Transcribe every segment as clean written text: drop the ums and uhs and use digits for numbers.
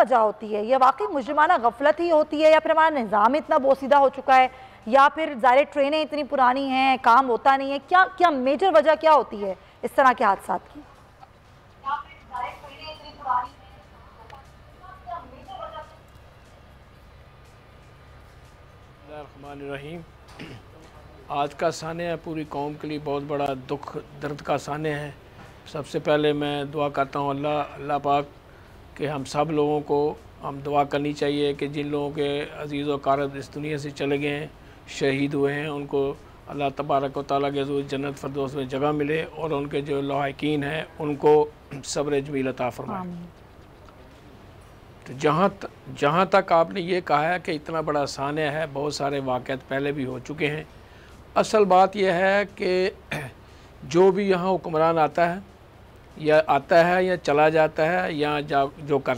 वजह होती है? ये वाकई मुजरिमाना गफलत ही होती है, या फिर हमारा निज़ाम इतना बोसीदा हो चुका है, या फिर ज़ाहिर ट्रेनें इतनी पुरानी हैं, काम होता नहीं है? क्या क्या मेजर वजह क्या होती है इस तरह के हादसात की? रहीम, आज का सान्या पूरी कौम के लिए बहुत बड़ा दुख दर्द का सान्या है। सबसे पहले मैं दुआ करता हूँ अल्लाह पाक कि हम सब लोगों को हम दुआ करनी चाहिए कि जिन लोगों के अजीज़ व कारब इस दुनिया से चले गए हैं, शहीद हुए हैं, उनको अल्लाह तबारक व तआला के हुज़ूर जन्नत फ़िरदौस में जगह मिले और उनके जो लाहिकीन हैं उनको सब्र जमील अता फरमाए। तो जहाँ तक आपने ये कहा है कि इतना बड़ा सान्या है, बहुत सारे वाक़यात पहले भी हो चुके हैं। असल बात यह है कि जो भी यहाँ हुक्मरान आता है या चला जाता है या जो कर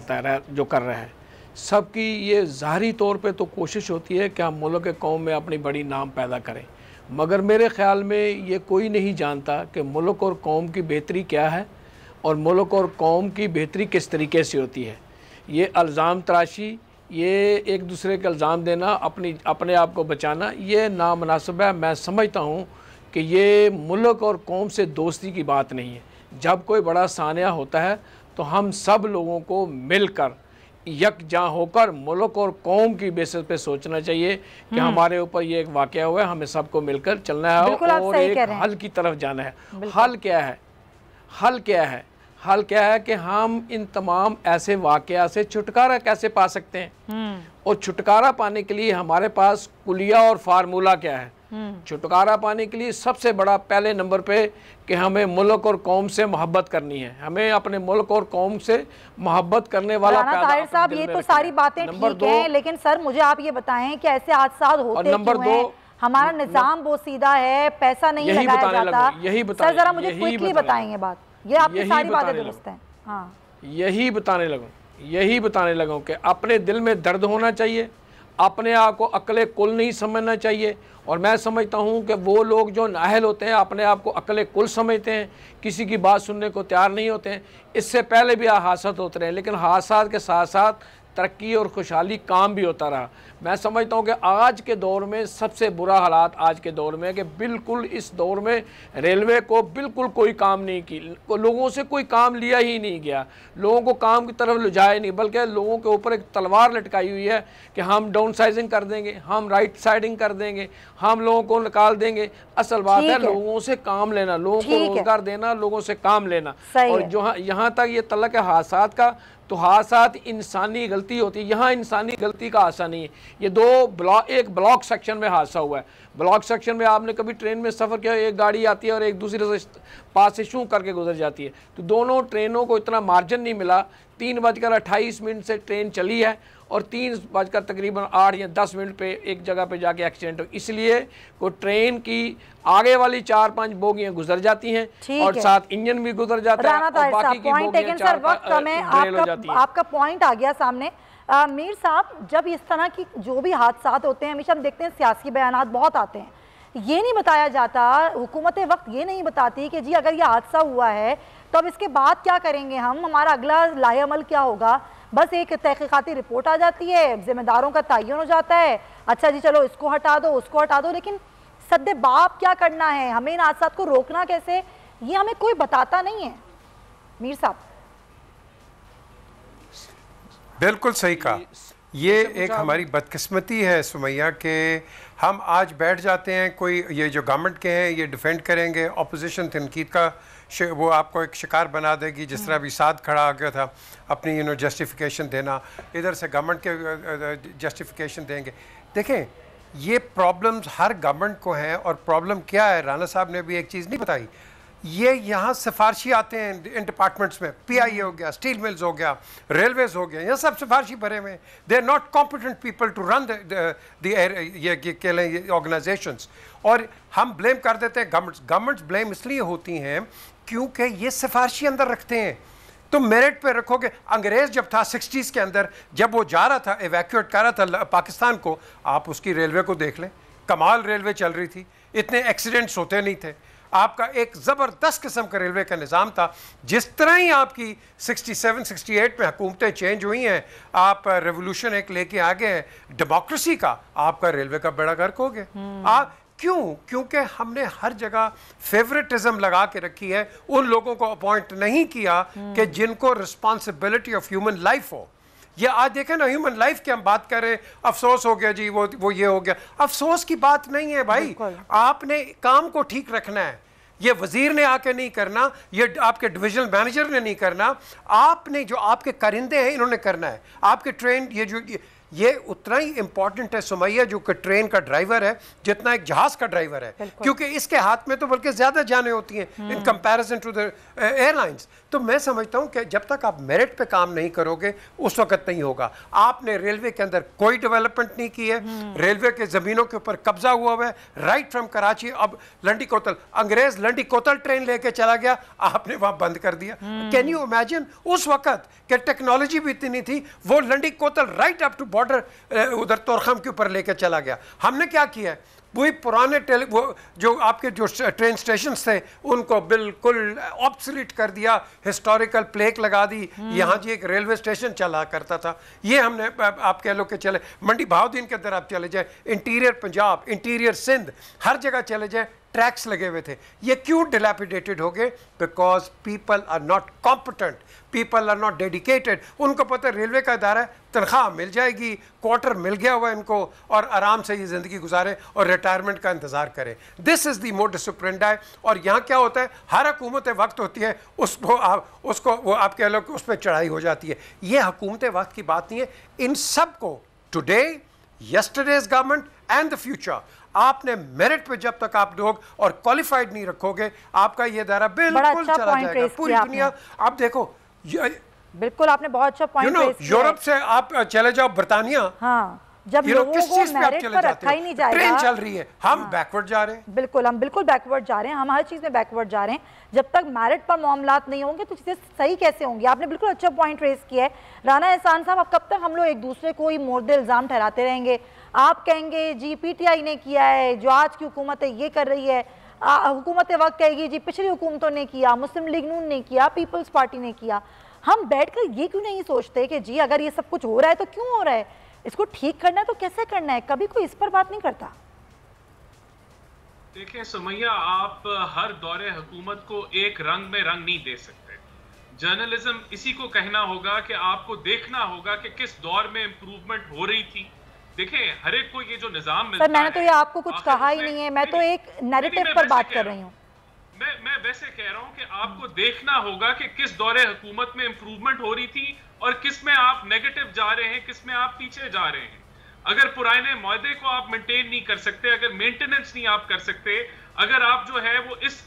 रहा है, सबकी ये ज़ाहरी तौर पे तो कोशिश होती है कि हम मुल्क कौम में अपनी बड़ी नाम पैदा करें, मगर मेरे ख़्याल में ये कोई नहीं जानता कि मुल्क और कौम की बेहतरी क्या है और मुल्क और कौम की बेहतरी किस तरीके से होती है। ये इल्ज़ाम तराशी, ये एक दूसरे का इल्ज़ाम देना, अपने आप को बचाना, ये नामुनासिब है। मैं समझता हूँ कि ये मुल्क और कौम से दोस्ती की बात नहीं है। जब कोई बड़ा सान्या होता है तो हम सब लोगों को मिलकर यकजां होकर मुल्क और कौम की बेसिस पे सोचना चाहिए कि हमारे ऊपर ये एक वाक़या हुआ है, हमें सबको मिलकर चलना है और एक हल की तरफ जाना है। हल क्या है? हल क्या है कि हम इन तमाम ऐसे वाक़या से छुटकारा कैसे पा सकते हैं, और छुटकारा पाने के लिए हमारे पास कुलिया और फार्मूला क्या है। छुटकारा पाने के लिए सबसे बड़ा पहले नंबर पे कि हमें मुल्क और कौम से मोहब्बत करनी है। हमें अपने मुल्क और कौम से मोहब्बत करने वाला ताहिर साहब, ये तो सारी बातें ठीक हैं, लेकिन सर मुझे आप ये बताएं कि ऐसे हादसा होते नंबर दो, हमारा निज़ाम बोसीदा है, पैसा नहीं लगाया जाता। सर जरा मुझे क्विकली बताएंगे बात, ये आपकी सारी बातें दुरुस्त हैं। हाँ, यही बताने लगूं कि अपने दिल में दर्द होना चाहिए, अपने आप को अक्ल कुल नहीं समझना चाहिए। और मैं समझता हूँ कि वो लोग जो नाअहल होते हैं, अपने आप को अक्ल कुल समझते हैं, किसी की बात सुनने को तैयार नहीं होते हैं। इससे पहले भी हादसात होते रहे, लेकिन हादसात के साथ साथ तरक्की और खुशहाली काम भी होता रहा। मैं समझता हूँ कि आज के दौर में सबसे बुरा हालात आज के दौर में है कि बिल्कुल इस दौर में रेलवे को बिल्कुल कोई काम नहीं की, लोगों से कोई काम लिया ही नहीं गया, लोगों को काम की तरफ लुझाया नहीं, बल्कि लोगों के ऊपर एक तलवार लटकाई हुई है कि हम डाउन साइजिंग कर देंगे, हम राइट साइडिंग कर देंगे, हम लोगों को निकाल देंगे। असल बात है लोगों से काम लेना, लोगों को रोजगार देना, लोगों से काम लेना। और जो यहाँ तक ये तल्लक है हादसात का, तो हादसात इंसानी गलती होती है, यहाँ इंसानी गलती का हादसा नहीं है। ये एक ब्लॉक सेक्शन में हादसा हुआ है। ब्लॉक सेक्शन में आपने कभी ट्रेन में सफ़र किया, एक गाड़ी आती है और एक दूसरे से पास से शू करके गुजर जाती है, तो दोनों ट्रेनों को इतना मार्जिन नहीं मिला। 3:28 से ट्रेन चली है और 3 तकरीबन 8 या 10 मिनट पे एक जगह पे जाके एक्सीडेंट हो, इसलिए को ट्रेन की आगे वाली 4-5 बोगियां गुजर जाती हैं और साथ इंजन भी गुजर जाता है और बाकी की बोगियां 4-5 आपका पॉइंट आ गया सामने। मीर साहब, जब इस तरह की जो भी हादसात होते हैं, हमेशा हम देखते हैं सियासी बयानात बहुत आते हैं, ये नहीं बताया जाता, हुकूमत वक्त ये नहीं बताती कि जी अगर ये हादसा हुआ है तो अब इसके बाद क्या करेंगे हम, हमारा अगला लाएअमल क्या होगा। बस एक तहकीकाती रिपोर्ट आ जाती है, जिम्मेदारों का तयन हो जाता है, अच्छा जी चलो इसको हटा दो उसको हटा दो, लेकिन सद्दे बाप क्या करना है, हमें इन हादसात को रोकना कैसे, ये हमें कोई बताता नहीं है। मीर साहब बिल्कुल सही कहा। ये एक हमारी बदकिस्मती है सुमैया के हम आज बैठ जाते हैं, कोई ये जो गवर्नमेंट के हैं ये डिफेंड करेंगे, अपोजिशन तनकीद का वो आपको एक शिकार बना देगी, जिस तरह अभी साथ खड़ा आ गया था अपनी जस्टिफिकेशन देना, इधर से गवर्नमेंट के जस्टिफिकेशन देंगे। देखें ये प्रॉब्लम्स हर गवर्नमेंट को हैं, और प्रॉब्लम क्या है, राना साहब ने भी एक चीज़ नहीं बताई, ये यहाँ सिफारशी आते हैं इन डिपार्टमेंट्स में, PIA हो गया, स्टील मिल्स हो गया, रेलवेज हो गया, ये सब सिफारशी भरे हुए हैं। They are not competent people to run ये ऑर्गेनाइजेशंस, और हम ब्लेम कर देते हैं गवर्नमेंट्स ब्लेम इसलिए होती हैं क्योंकि ये सिफारशी अंदर रखते हैं। तो मेरिट पे रखोगे, अंग्रेज़ जब था 60s के अंदर, जब वो जा रहा था एवैक्यूएट कर रहा था पाकिस्तान को, आप उसकी रेलवे को देख लें, कमाल रेलवे चल रही थी, इतने एक्सीडेंट्स होते नहीं थे। आपका एक ज़बरदस्त किस्म का रेलवे का निज़ाम था। जिस तरह ही आपकी 67-68 में हुकूमतें चेंज हुई हैं, आप रेवोल्यूशन एक लेके आ गए डेमोक्रेसी का, आपका रेलवे का बेड़ा गर्क हो गया। क्यों? क्योंकि हमने हर जगह फेवरेटिज्म लगा के रखी है, उन लोगों को अपॉइंट नहीं किया कि जिनको रिस्पॉन्सिबिलिटी ऑफ ह्यूमन लाइफ हो। ये आज देखें ना, ह्यूमन लाइफ की हम बात कर रहे हैं, अफसोस हो गया जी, वो ये हो गया। अफसोस की बात नहीं है भाई, आपने काम को ठीक रखना है। ये वजीर ने आके नहीं करना, ये आपके डिविजनल मैनेजर ने नहीं करना, आपने जो आपके कारिंदे हैं इन्होंने करना है। आपके ट्रेन ये उतना ही इंपॉर्टेंट है सुमैया जो कि ट्रेन का ड्राइवर है जितना एक जहाज का ड्राइवर है, क्योंकि इसके हाथ में तो बल्कि ज्यादा जाने होती हैं in comparison to the airlines. तो मैं समझता हूं कि जब तक आप मेरिट पे काम नहीं करोगे उस वक्त नहीं होगा। आपने रेलवे के अंदर कोई डेवलपमेंट नहीं की है, रेलवे के जमीनों के ऊपर कब्जा हुआ हुआ है, राइट फ्रॉम कराची। अब लंडी कोतल, अंग्रेज लंडी कोतल ट्रेन लेके चला गया, आपने वहां बंद कर दिया। कैन यू इमेजिन उस वक्त कि टेक्नोलॉजी भी इतनी नहीं थी, वो Landi कोतल right up to border उधर तोरखम के ऊपर लेके चला गया। हमने क्या किया है, वही पुराने वो जो आपके जो ट्रेन स्टेशन थे उनको बिल्कुल ऑब्सोलीट कर दिया, हिस्टोरिकल प्लेक लगा दी। यहाँ जी एक रेलवे स्टेशन चला करता था, ये हमने आप कह लो कि चले मंडी बहाउद्दीन के अंदर आप चले जाए, इंटीरियर पंजाब, इंटीरियर सिंध, हर जगह चले जाए, ट्रैक्स लगे हुए थे। ये क्यों डिलैपिडेटेड हो गए? Because people are not competent, people are not dedicated. उनको पता है रेलवे का इदारा है, तनख्वाह मिल जाएगी, क्वार्टर मिल गया हुआ इनको, और आराम से ये ज़िंदगी गुजारें और रिटायरमेंट का इंतज़ार करें। This is the modus operandi. और यहाँ क्या होता है, हर हुकूमत वक्त होती है, उसको आप कह लो कि उस पर चढ़ाई हो जाती है। ये हुकूमत वक्त की बात नहीं है। इन सब को today, yesterday's government and the future, आपने मेरिट पे जब तक आप लोग और क्वालिफाइड नहीं रखोगे, आपका ये दायरा बिल्कुल चला जाएगा। पूरी दुनिया आप देखो, बिल्कुल आपने बहुत अच्छा पॉइंट रेज़ किया। यूरोप से आप चले जाओ बर्तानिया, हाँ, जब लोगों को मेरिट पर रखा ही नहीं जाएगा, ट्रेन चल रही है, हम बैकवर्ड जा रहे हैं। बिल्कुल, हम बिल्कुल बैकवर्ड जा रहे हैं, हम हर चीज़ में बैकवर्ड जा रहे हैं। जब तक मेरिट पर मामलात नहीं होंगे तो चीज़ें सही कैसे होंगी? आपने बिल्कुल अच्छा पॉइंट रेज़ किया है राना एहसान साहब। अब कब तक हम लोग एक दूसरे को ही मोर्दे इल्ज़ाम ठहराते रहेंगे? आप कहेंगे जी PTI ने किया है, जो आज की हुकूमत है ये कर रही है, हुकूमत वक्त कहेगी जी पिछली हुकूमतों ने किया, मुस्लिम लीग नून ने किया, पीपल्स पार्टी ने किया। हम बैठकर ये क्यों नहीं सोचते कि जी अगर ये सब कुछ हो रहा है तो क्यों हो रहा है, इसको ठीक करना है तो कैसे करना है? कभी कोई इस पर बात नहीं करता। देखिए सुमैया, आप हर दौरे हुकूमत को एक रंग में रंग नहीं दे सकते। जर्नलिज्म इसी को कहना होगा कि आपको देखना होगा कि किस दौर में इंप्रूवमेंट हो रही थी। देखिए हर एक को ये जो निजाम मिलता है, मैंने तो ये आपको कुछ कहा ही नहीं है, मैं तो एक नैरेटिव पर बात कर रही हूँ। मैं वैसे कह रहा हूं कि आपको देखना होगा कि किस दौरे हुकूमत में इंप्रूवमेंट हो रही थी और किस में आप नेगेटिव जा रहे हैं, किस में आप पीछे जा रहे हैं। अगर पुराने मुआहदे को आप मेंटेन नहीं कर सकते, अगर मेंटेनेंस नहीं आप कर सकते, अगर आप जो है वो इस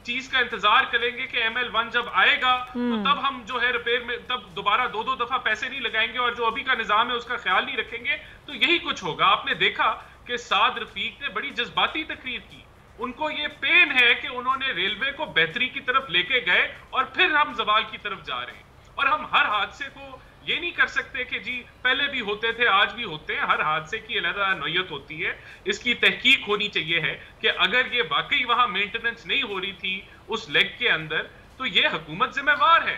चीज का इंतजार करेंगे कि ML1 जब आएगा तो तब हम जो है रिपेयर में तब दोबारा दो दफा पैसे नहीं लगाएंगे और जो अभी का निजाम है उसका ख्याल नहीं रखेंगे, तो यही कुछ होगा। आपने देखा कि साद रफीक ने बड़ी जज्बाती तकरीर की, उनको ये पेन है कि उन्होंने रेलवे को बेहतरी की तरफ लेके गए और फिर हम जवाल की तरफ जा रहे हैं। और हम हर हादसे को ये नहीं कर सकते कि जी पहले भी होते थे आज भी होते हैं, हर हादसे की अलग नौयत होती है। इसकी तहकीक होनी चाहिए है कि अगर ये वाकई वहां मेंटेनेंस नहीं हो रही थी उस लेग के अंदर तो ये हुकूमत जिम्मेवार है।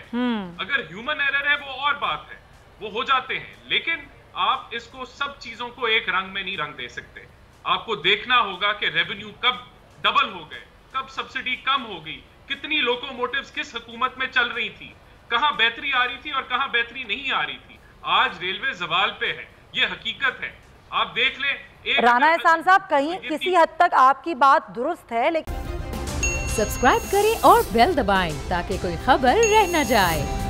अगर ह्यूमन एरर है वो और बात है, वो हो जाते हैं, लेकिन आप इसको सब चीजों को एक रंग में नहीं रंग दे सकते। आपको देखना होगा कि रेवेन्यू कब डबल हो गए, कब सब्सिडी कम हो गई, कितनी लोकोमोटिव्स किस हुकूमत में चल रही थी, कहां बेहतरी आ रही थी और कहां बेहतरी नहीं आ रही थी। आज रेलवे जवाल पे है, ये हकीकत है, आप देख लें। राना एहसान साहब, कहीं किसी हद तक आपकी बात दुरुस्त है, लेकिन सब्सक्राइब करें और बेल दबाएं ताकि कोई खबर रह न जाए।